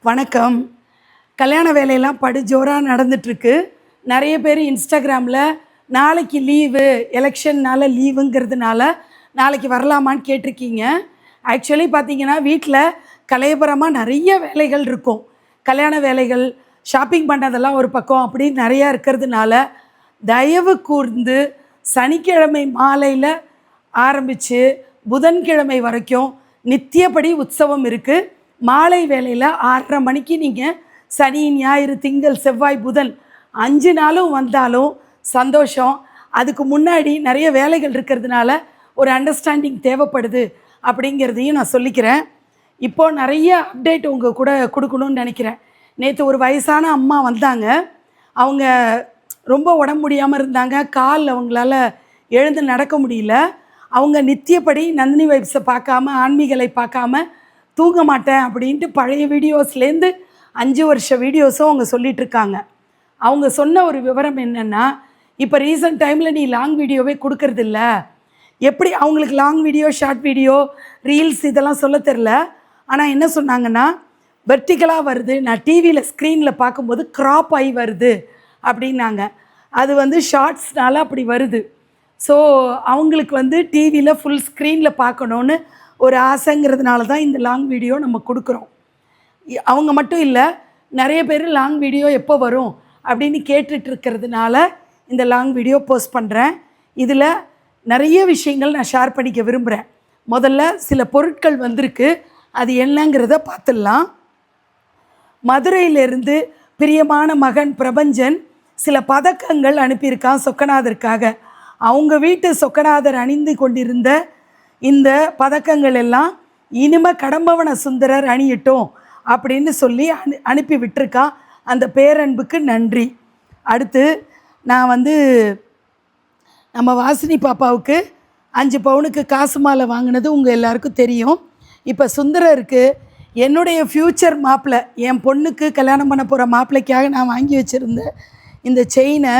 வணக்கம். கல்யாண வேலையெல்லாம் படுஜோராக நடந்துட்டுருக்கு. நிறைய பேர் இன்ஸ்டாகிராமில் நாளைக்கு லீவு, எலெக்ஷன்னால் லீவுங்கிறதுனால நாளைக்கு வரலாமான்னு கேட்டிருக்கீங்க. ஆக்சுவலி பார்த்தீங்கன்னா வீட்டில் கலையபுரமாக நிறைய வேலைகள் இருக்கும். கல்யாண வேலைகள், ஷாப்பிங் பண்ணதெல்லாம் ஒரு பக்கம் அப்படி நிறையா இருக்கிறதுனால தயவு கூர்ந்து சனிக்கிழமை மாலையில் ஆரம்பித்து புதன்கிழமை வரைக்கும் நித்தியப்படி உற்சவம் இருக்குது. மாலை வேளையில் 6:30 மணிக்கு நீங்கள் சனி, ஞாயிறு, திங்கள், செவ்வாய், புதன் 5 நாளும் வந்தாலும் சந்தோஷம். அதுக்கு முன்னாடி நிறைய வேலைகள் இருக்கிறதுனால ஒரு அண்டர்ஸ்டாண்டிங் தேவைப்படுது அப்படிங்கிறதையும் நான் சொல்லிக்கிறேன். இப்போது நிறைய அப்டேட் உங்கள் கூட கொடுக்கணும்னு நினைக்கிறேன். நேற்று ஒரு வயசான அம்மா வந்தாங்க. அவங்க ரொம்ப உடம்பு முடியாமல் இருந்தாங்க. கால் அவங்களால எழுந்து நடக்க முடியல. அவங்க நித்தியப்படி நந்தினி வைப்ஸை பார்க்காம, ஆன்மீகலை பார்க்காம தூங்க மாட்டேன் அப்படின்ட்டு பழைய வீடியோஸ்லேருந்து 5 வருஷ வீடியோஸும் அவங்க சொல்லிகிட்ருக்காங்க. அவங்க சொன்ன ஒரு விவரம் என்னென்னா, இப்போ ரீசன்ட் டைமில் நீ லாங் வீடியோவே கொடுக்கறதில்ல. எப்படி அவங்களுக்கு long video, short video, reels இதெல்லாம் சொல்ல தெரில. ஆனால் என்ன சொன்னாங்கன்னா, வெர்டிக்கலாக வருது, நான் டிவியில் ஸ்க்ரீனில் பார்க்கும்போது க்ராப் ஆகி வருது அப்படின்னாங்க. அது ஷார்ட்ஸ்னால அப்படி வருது. ஸோ அவங்களுக்கு டிவியில் ஃபுல் ஸ்க்ரீனில் பார்க்கணுன்னு ஒரு ஆசைங்கிறதுனால தான் இந்த லாங் வீடியோ நம்ம கொடுக்குறோம். அவங்க மட்டும் இல்லை, நிறைய பேர் லாங் வீடியோ எப்போ வரும் அப்படின்னு கேட்டுட்ருக்கிறதுனால இந்த லாங் வீடியோ போஸ்ட் பண்ணுறேன். இதில் நிறைய விஷயங்கள் நான் ஷேர் பண்ணிக்க விரும்புகிறேன். முதல்ல சில பொருட்கள் வந்திருக்கு, அது என்னங்கிறத பார்த்துடலாம். மதுரையிலிருந்து பிரியமான மகன் பிரபஞ்சன் சில பதக்கங்கள் அனுப்பியிருக்கான் சொக்கநாதருக்காக. அவங்க வீட்டு சொக்கநாதர் அணிந்து கொண்டிருந்த இந்த பதக்கங்கள் எல்லாம் இனிமேல் கடம்பவன சுந்தரர் அணியட்டும் அப்படின்னு சொல்லி அனுப்பி விட்டுருக்கான். அந்த பேரன்புக்கு நன்றி. அடுத்து நான் நம்ம வாசினி பாப்பாவுக்கு 5 பவுனுக்கு காசு மாலை வாங்கினது உங்கள் எல்லாருக்கும் தெரியும். இப்போ சுந்தரருக்கு என்னுடைய ஃப்யூச்சர் மாப்பிள்ளை, என் பொண்ணுக்கு கல்யாணம் பண்ண போகிற மாப்பிள்ளைக்காக நான் வாங்கி வச்சுருந்த இந்த செயினை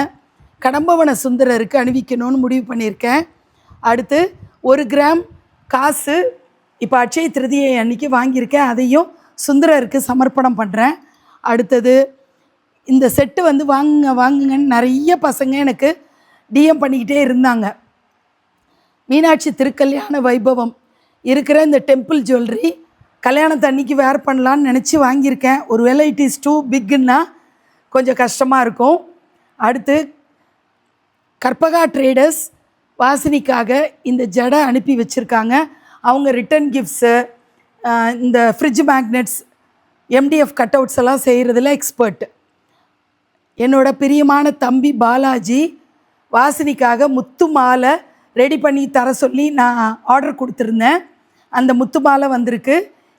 கடம்பவன சுந்தரருக்கு அணிவிக்கணும்னு முடிவு பண்ணியிருக்கேன். அடுத்து 1 கிராம் காசு இப்போ அட்சய திருதியை அன்றைக்கி வாங்கியிருக்கேன், அதையும் சுந்தரருக்கு சமர்ப்பணம் பண்ணுறேன். அடுத்தது இந்த செட்டு வாங்குங்கன்னு நிறைய பசங்க எனக்கு டிஎம் பண்ணிக்கிட்டே இருந்தாங்க. மீனாட்சி திருக்கல்யாண வைபவம் இருக்கிற இந்த டெம்பிள் ஜுவல்லரி கல்யாணத்து அன்றைக்கி வேர் பண்ணலான்னு நினச்சி வாங்கியிருக்கேன். ஒருவேளை இட் இஸ் டூ பிக்குன்னா கொஞ்சம் கஷ்டமாக இருக்கும். அடுத்து கற்பகா ட்ரேடர்ஸ் வாசினிக்காக இந்த ஜடை அனுப்பி வச்சுருக்காங்க. அவங்க ரிட்டன் கிஃப்ட்ஸு, இந்த fridge magnets, MDF cut outs எல்லாம் செய்கிறதுல எக்ஸ்பர்ட். என்னோடய பிரியமான தம்பி பாலாஜி வாசினிக்காக முத்து மாலை ரெடி பண்ணி தர சொல்லி நான் ஆர்டர் கொடுத்துருந்தேன். அந்த முத்து மாலை வந்திருக்கு.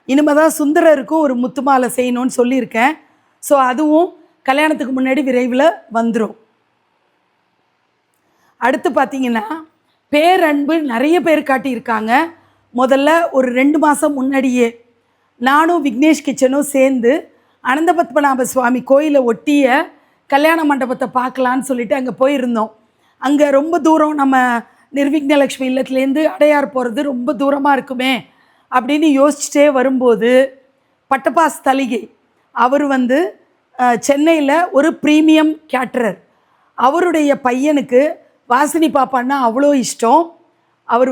இனிமேல் தான் சுந்தரருக்கும் ஒரு முத்து மாலை செய்யணும்னு சொல்லியிருக்கேன். ஸோ அதுவும் கல்யாணத்துக்கு முன்னாடி விரைவில் வந்துடும். அடுத்து பார்த்திங்கன்னா, பேரன்பு நிறைய பேர் காட்டியிருக்காங்க. முதல்ல ஒரு 2 மாதம் முன்னாடியே நானும் விக்னேஷ் கிச்சனும் சேர்ந்து அனந்த பத்மநாப சுவாமி கோயிலை ஒட்டிய கல்யாண மண்டபத்தை பார்க்கலான்னு சொல்லிட்டு அங்கே போயிருந்தோம். அங்கே ரொம்ப தூரம், நம்ம நிர்விக்னலக்ஷ்மி இல்லத்துலேருந்து அடையார் போகிறது ரொம்ப தூரமாக இருக்குமே அப்படின்னு யோசிச்சுட்டே வரும்போது பட்டபாஸ் தலிகை அவர் சென்னையில் ஒரு ப்ரீமியம் கேட்டரர். அவருடைய பையனுக்கு வாசினி பாப்பான்னா அவ்வளோ இஷ்டம். அவர்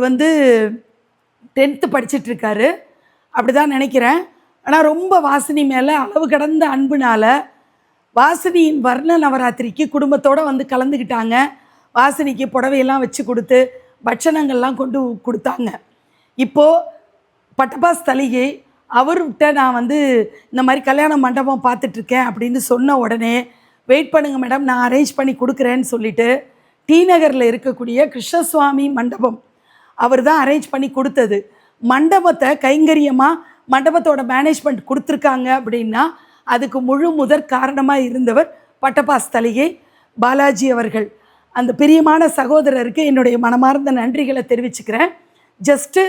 10th படிச்சிட்ருக்காரு அப்படி தான் நினைக்கிறேன். ஆனால் ரொம்ப வாசினி மேலே அளவு கடந்த அன்புனால் வாசினியின் வர்ண நவராத்திரிக்கு குடும்பத்தோடு கலந்துக்கிட்டாங்க. வாசினிக்கு புடவையெல்லாம் வச்சு கொடுத்து பட்சணங்கள்லாம் கொண்டு கொடுத்தாங்க. இப்போது பட்டபாஸ் தலிகை அவர்கிட்ட நான் இந்த மாதிரி கல்யாண மண்டபம் பார்த்துட்ருக்கேன் அப்படின்னு சொன்ன உடனே, வெயிட் பண்ணுங்கள் மேடம், நான் அரேஞ்ச் பண்ணி கொடுக்குறேன்னு சொல்லிவிட்டு டி நகரில் இருக்கக்கூடிய கிருஷ்ணசுவாமி மண்டபம் அவர் தான் அரேஞ்ச் பண்ணி கொடுத்தது. மண்டபத்தை கைங்கரியமாக மண்டபத்தோட மேனேஜ்மெண்ட் கொடுத்துருக்காங்க அப்படின்னா அதுக்கு முழு முதற் காரணமாக இருந்தவர் பட்டபாஸ் தலிகை பாலாஜி அவர்கள். அந்த பிரியமான சகோதரருக்கு என்னுடைய மனமார்ந்த நன்றிகளை தெரிவிச்சுக்கிறேன். ஜஸ்ட்டு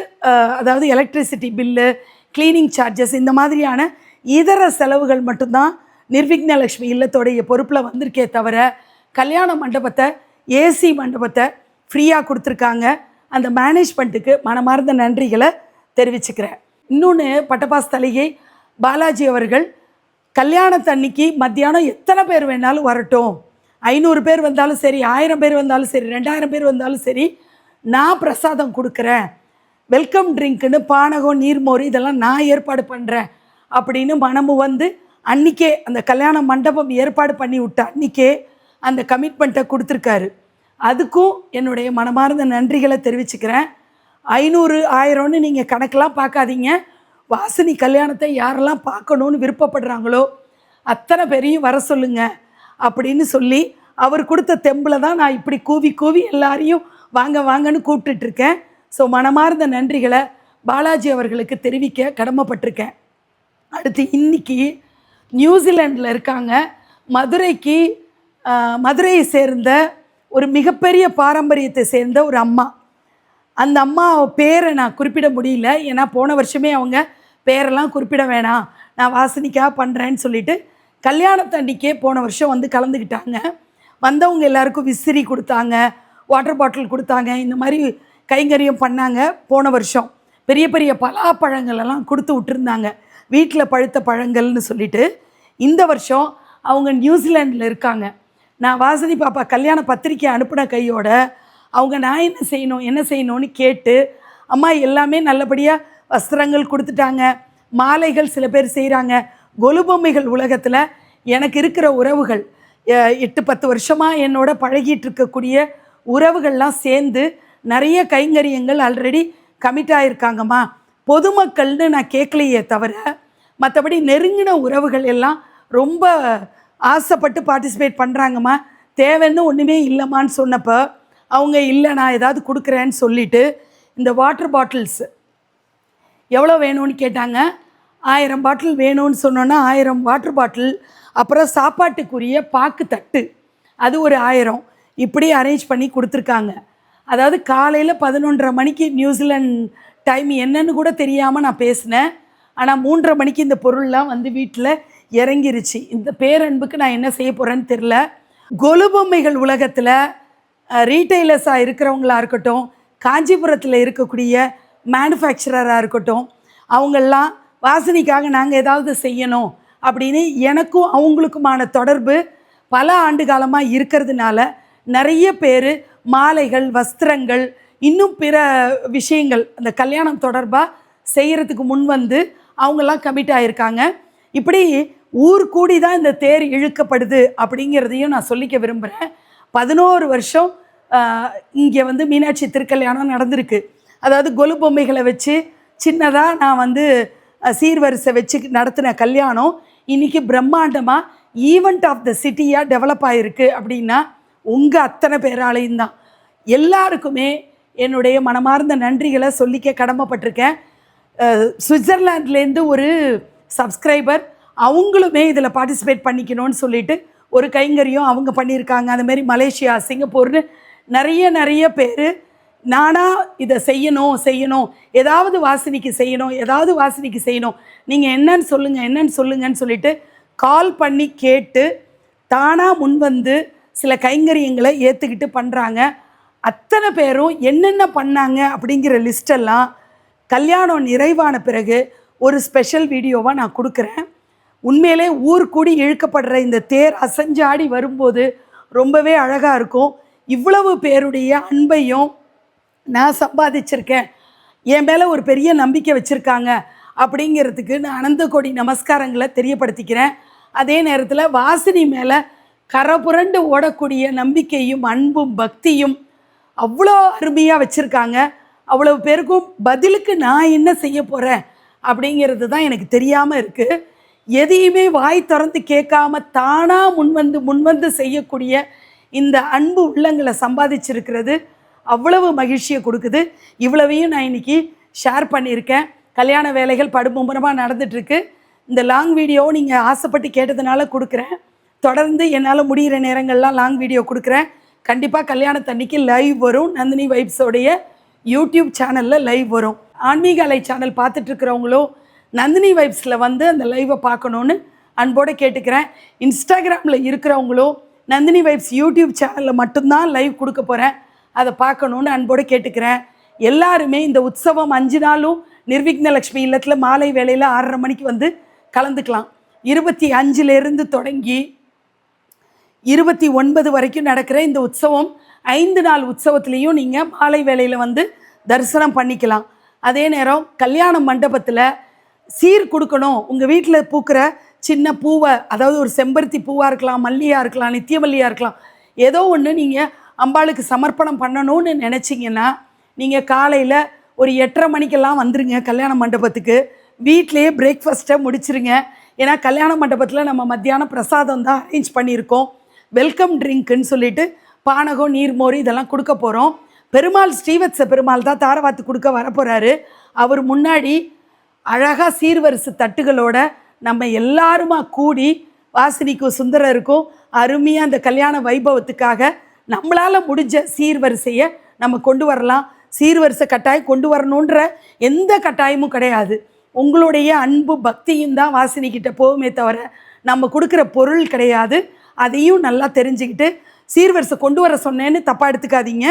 அதாவது எலக்ட்ரிசிட்டி பில்லு, க்ளீனிங் சார்ஜஸ், இந்த மாதிரியான இதர செலவுகள் மட்டும்தான் நிர்விக்னலக்ஷ்மி இல்லத்தோடைய பொறுப்பில் வந்திருக்கே தவிர கல்யாண மண்டபத்தை, ஏசி மண்டபத்தை ஃப்ரீயாக கொடுத்துருக்காங்க. அந்த மேனேஜ்மெண்ட்டுக்கு மனமார்ந்த நன்றிகளை தெரிவிச்சுக்கிறேன். இன்னொன்று, பட்டபாஸ் தலிகை பாலாஜி அவர்கள் கல்யாணத்தன்னைக்கு மத்தியானம் எத்தனை பேர் வேணாலும் வரட்டும், 500 பேர் வந்தாலும் சரி, 1000 பேர் வந்தாலும் சரி, 2000 பேர் வந்தாலும் சரி, நான் பிரசாதம் கொடுக்குறேன், வெல்கம் ட்ரிங்க்குன்னு பானகம் நீர்மோர் இதெல்லாம் நான் ஏற்பாடு பண்ணுறேன் அப்படின்னு மனமு வந்து அன்றைக்கே அந்த கல்யாண மண்டபம் ஏற்பாடு பண்ணி விட்ட அன்றைக்கே அந்த கமிட்மெண்ட்டை கொடுத்துருக்காரு. அதுக்கும் என்னுடைய மனமார்ந்த நன்றிகளை தெரிவிச்சுக்கிறேன். 500 1000ன்னு நீங்கள் கணக்கெலாம் பார்க்காதீங்க. வாசினி கல்யாணத்தை யாரெல்லாம் பார்க்கணுன்னு விருப்பப்படுறாங்களோ அத்தனை பேரையும் வர சொல்லுங்க அப்படின்னு சொல்லி அவர் கொடுத்த தெம்பில் தான் நான் இப்படி கூவி கூவி எல்லாரையும் வாங்க வாங்கன்னு கூப்பிட்டுட்ருக்கேன். ஸோ மனமார்ந்த நன்றிகளை பாலாஜி அவர்களுக்கு தெரிவிக்க கடமைப்பட்டிருக்கேன். அடுத்து இன்றைக்கி நியூசிலாண்டில் இருக்காங்க. மதுரையை சேர்ந்த ஒரு மிகப்பெரிய பாரம்பரியத்தை சேர்ந்த ஒரு அம்மா. அந்த அம்மா பேரை நான் குறிப்பிட முடியல, ஏன்னா போன வருஷமே அவங்க பேரெல்லாம் குறிப்பிட வேணாம், நான் வாசினிக்காக பண்ணுறேன்னு சொல்லிட்டு கல்யாணத்தன்னைக்கே போன வருஷம் வந்து கலந்துக்கிட்டாங்க. வந்தவங்க எல்லாருக்கும் விசிறி கொடுத்தாங்க, வாட்டர் பாட்டில் கொடுத்தாங்க, இந்த மாதிரி கைங்கரியம் பண்ணாங்க. போன வருஷம் பெரிய பெரிய பலாப்பழங்களெல்லாம் கொடுத்து விட்டுருந்தாங்க, வீட்டில் பழுத்த பழங்கள்னு சொல்லிட்டு. இந்த வருஷம் அவங்க நியூசிலாண்டில் இருக்காங்க. நான் வாசினி பாப்பா கல்யாண பத்திரிக்கை அனுப்பின கையோட அவங்க நான் என்ன செய்யணும்னு கேட்டு, அம்மா எல்லாமே நல்லபடியாக வஸ்திரங்கள் கொடுத்துட்டாங்க, மாலைகள் சில பேர் செய்கிறாங்க. கொலுபொம்மைகள் உலகத்தில் எனக்கு இருக்கிற உறவுகள் 8-10 வருஷமாக என்னோட பழகிட்டு இருக்கக்கூடிய உறவுகள்லாம் சேர்ந்து நிறைய கைங்கரியங்கள் ஆல்ரெடி கமிட் ஆகிருக்காங்கம்மா. பொதுமக்கள்னு நான் கேட்கலையே தவிர மற்றபடி நெருங்கின உறவுகள் எல்லாம் ரொம்ப ஆசைப்பட்டு பார்ட்டிசிபேட் பண்ணுறாங்கம்மா. தேவைன்னு ஒன்றுமே இல்லைம்மான்னு சொன்னப்போ அவங்க இல்லை நான் ஏதாவது கொடுக்குறேன்னு சொல்லிவிட்டு இந்த வாட்டர் பாட்டில்ஸ் எவ்வளோ வேணும்னு கேட்டாங்க. 1000 பாட்டில் வேணும்னு சொன்னோன்னா 1000 வாட்டர் பாட்டில், அப்புறம் சாப்பாட்டுக்குரிய பாக்கு தட்டு அது ஒரு 1000 இப்படி அரேஞ்ச் பண்ணி கொடுத்துருக்காங்க. அதாவது காலையில் 11:30 மணிக்கு நியூசிலாந்து டைம் என்னன்னு கூட தெரியாமல் நான் பேசினேன். ஆனால் 3:30 மணிக்கு இந்த பொருள்லாம் வந்து வீட்டில் இறங்கிருச்சு. இந்த பேரன்புக்கு நான் என்ன செய்ய போகிறேன்னு தெரில. கொலுபொம்மைகள் உலகத்தில் ரீட்டெய்லர்ஸாக இருக்கிறவங்களா இருக்கட்டும், காஞ்சிபுரத்தில் இருக்கக்கூடிய மேனுஃபேக்சரராக இருக்கட்டும், அவங்கெல்லாம் வாசினிக்காக நாங்கள் ஏதாவது செய்யணும் அப்படின்னு எனக்கும் அவங்களுக்குமான தொடர்பு பல ஆண்டு காலமாக இருக்கிறதுனால நிறைய பேர் மாலைகள், வஸ்திரங்கள், இன்னும் பிற விஷயங்கள் அந்த கல்யாணம் தொடர்பாக செய்கிறதுக்கு முன் வந்து அவங்கெல்லாம் கமிட் ஆகியிருக்காங்க. இப்படி ஊர் கூடி தான் இந்த தேர் இழுக்கப்படுது அப்படிங்கிறதையும் நான் சொல்லிக்க விரும்புகிறேன். 11 வருஷம் இங்கே வந்து மீனாட்சி திருக்கல்யாணம் நடந்திருக்கு. அதாவது கொலு பொம்மைகளை வச்சு சின்னதாக நான் வந்து சீர்வரிசை வச்சு நடத்தின கல்யாணம் இன்றைக்கி பிரம்மாண்டமாக ஈவெண்ட் ஆஃப் த சிட்டியாக டெவலப் ஆகிருக்கு. அப்படின்னா உங்கள் அத்தனை பேராலையும் தான். எல்லாருக்குமே என்னுடைய மனமார்ந்த நன்றிகளை சொல்லிக்க கடமைப்பட்டிருக்கேன். சுவிட்சர்லாண்ட்லேருந்து ஒரு சப்ஸ்கிரைபர் அவங்களுமே இதில் பார்ட்டிசிபேட் பண்ணிக்கணும்னு சொல்லிட்டு ஒரு கைங்கரியம் அவங்க பண்ணியிருக்காங்க. அதுமாரி மலேசியா, சிங்கப்பூர்னு நிறைய பேர் நானாக இதை செய்யணும், ஏதாவது வாசினிக்கு செய்யணும், நீங்கள் என்னன்னு சொல்லுங்கன்னு சொல்லிட்டு கால் பண்ணி கேட்டு தானாக முன் வந்து சில கைங்கரியங்களை ஏற்றுக்கிட்டு பண்ணுறாங்க. அத்தனை பேரும் என்னென்ன பண்ணாங்க அப்படிங்கிற லிஸ்டெல்லாம் கல்யாணம் நிறைவான பிறகு ஒரு ஸ்பெஷல் வீடியோவாக நான் கொடுக்குறேன். உண்மையிலே ஊர் கூடி இழுக்கப்படுற இந்த தேர் அசஞ்சாடி வரும்போது ரொம்பவே அழகாக இருக்கும். இவ்வளவு பேருடைய அன்பையும் நான் சம்பாதிச்சிருக்கேன், என் மேலே ஒரு பெரிய நம்பிக்கை வச்சுருக்காங்க அப்படிங்கிறதுக்கு நான் அனந்த கோடி நமஸ்காரங்களை தெரியப்படுத்திக்கிறேன். அதே நேரத்தில் வாசினி மேலே கரபுரண்டு ஓடக்கூடிய நம்பிக்கையும் அன்பும் பக்தியும் அவ்வளோ அருமையாக வச்சுருக்காங்க. அவ்வளோ பேருக்கும் பதிலுக்கு நான் என்ன செய்ய போகிறேன் அப்படிங்கிறது தான் எனக்கு தெரியாமல் இருக்குது. எதையுமே வாய் திறந்து கேட்காம தானாக முன்வந்து செய்யக்கூடிய இந்த அன்பு உள்ளங்களை சம்பாதிச்சிருக்கிறது அவ்வளவு மகிழ்ச்சியை கொடுக்குது. இவ்வளவையும் நான் இன்றைக்கி ஷேர் பண்ணியிருக்கேன். கல்யாண வேலைகள் படுமும்பரமாக நடந்துகிட்ருக்கு. இந்த லாங் வீடியோவை நீங்கள் ஆசைப்பட்டு கேட்டதுனால கொடுக்குறேன். தொடர்ந்து என்னால் முடிகிற நேரங்கள்லாம் லாங் வீடியோ கொடுக்குறேன். கண்டிப்பாக கல்யாணத்தன்னைக்கு லைவ் வரும். நந்தினி வைப்ஸோடைய யூடியூப் சேனலில் லைவ் வரும். ஆன்மீக அலை சேனல் பார்த்துட்ருக்கிறவங்களோ நந்தினி வைப்ஸில் வந்து அந்த லைவை பார்க்கணுன்னு அன்போடு கேட்டுக்கிறேன். இன்ஸ்டாகிராமில் இருக்கிறவங்களோ நந்தினி வைப்ஸ் யூடியூப் சேனலில் மட்டும்தான் லைவ் கொடுக்க போகிறேன், அதை பார்க்கணுன்னு அன்போடு கேட்டுக்கிறேன். எல்லாருமே இந்த உற்சவம் 5 நாளும் நிர்விக்னலக்ஷ்மி இல்லத்தில் மாலை வேளையில் 6:30 மணிக்கு வந்து கலந்துக்கலாம். 25 தொடங்கி 29 வரைக்கும் நடக்கிற இந்த உற்சவம் 5 நாள் உற்சவத்துலேயும் நீங்கள் மாலை வேளையில் வந்து தரிசனம் பண்ணிக்கலாம். அதே நேரம் கல்யாண மண்டபத்தில் சீர் கொடுக்கணும், உங்கள் வீட்டில் பூக்கிற சின்ன பூவை, அதாவது ஒரு செம்பருத்தி பூவாக இருக்கலாம், மல்லியாக இருக்கலாம், நித்தியமல்லியாக இருக்கலாம், ஏதோ ஒன்று நீங்கள் அம்பாளுக்கு சமர்ப்பணம் பண்ணணும்னு நினச்சிங்கன்னா நீங்கள் காலையில் ஒரு 8:30 மணிக்கெல்லாம் வந்துருங்க கல்யாண மண்டபத்துக்கு. வீட்டிலையே பிரேக்ஃபாஸ்ட்டை முடிச்சிருங்க. ஏன்னா கல்யாண மண்டபத்தில் நம்ம மத்தியானம் பிரசாதம் தான் அரேஞ்ச் பண்ணியிருக்கோம். வெல்கம் ட்ரிங்க்குன்னு சொல்லிட்டு பானகம், நீர்மோர் இதெல்லாம் கொடுக்க போகிறோம். பெருமாள் ஸ்ரீவத்ச பெருமாள் தான் தாரவாத்து கொடுக்க வரப்போகிறாரு. அவர் முன்னாடி அழகாக சீர்வரிசை தட்டுகளோட நம்ம எல்லாருமா கூடி வாசினிக்கும் சுந்தரருக்கும் அருமையாக அந்த கல்யாண வைபவத்துக்காக நம்மளால் முடிஞ்ச சீர்வரிசையை நம்ம கொண்டு வரலாம். சீர்வரிசை கட்டாயம் கொண்டு வரணுன்ற எந்த கட்டாயமும் கிடையாது. உங்களுடைய அன்பு பக்தியும் தான் வாசினிக்கிட்ட போகுமே தவிர நம்ம கொடுக்குற பொருள் கிடையாது. அதையும் நல்லா தெரிஞ்சுக்கிட்டு சீர்வரிசை கொண்டு வர சொன்னேன்னு தப்பாக எடுத்துக்காதீங்க.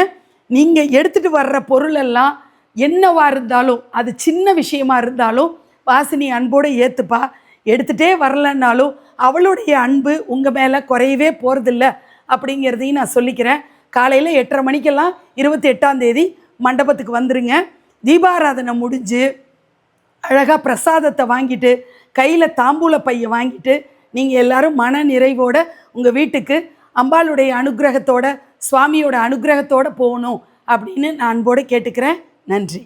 நீங்கள் எடுத்துகிட்டு வர்ற பொருள் எல்லாம் என்னவா இருந்தாலும், அது சின்ன விஷயமா இருந்தாலும் வாசினி அன்போடு ஏற்றுப்பா. எடுத்துகிட்டே வரலன்னாலும் அவளுடைய அன்பு உங்கள் மேலே குறையவே போகிறதில்ல அப்படிங்கிறதையும் நான் சொல்லிக்கிறேன். காலையில் 8:30 மணிக்கெல்லாம் 28ஆம் தேதி மண்டபத்துக்கு வந்துருங்க. தீபாராதனை முடிஞ்சு அழகாக பிரசாதத்தை வாங்கிட்டு கையில் தாம்பூல பையை வாங்கிட்டு நீங்கள் எல்லோரும் மன நிறைவோடு உங்கள் வீட்டுக்கு அம்பாளுடைய அனுகிரகத்தோட, சுவாமியோட அனுகிரகத்தோடு போகணும் அப்படின்னு நான் அன்போடு கேட்டுக்கிறேன். நன்றி.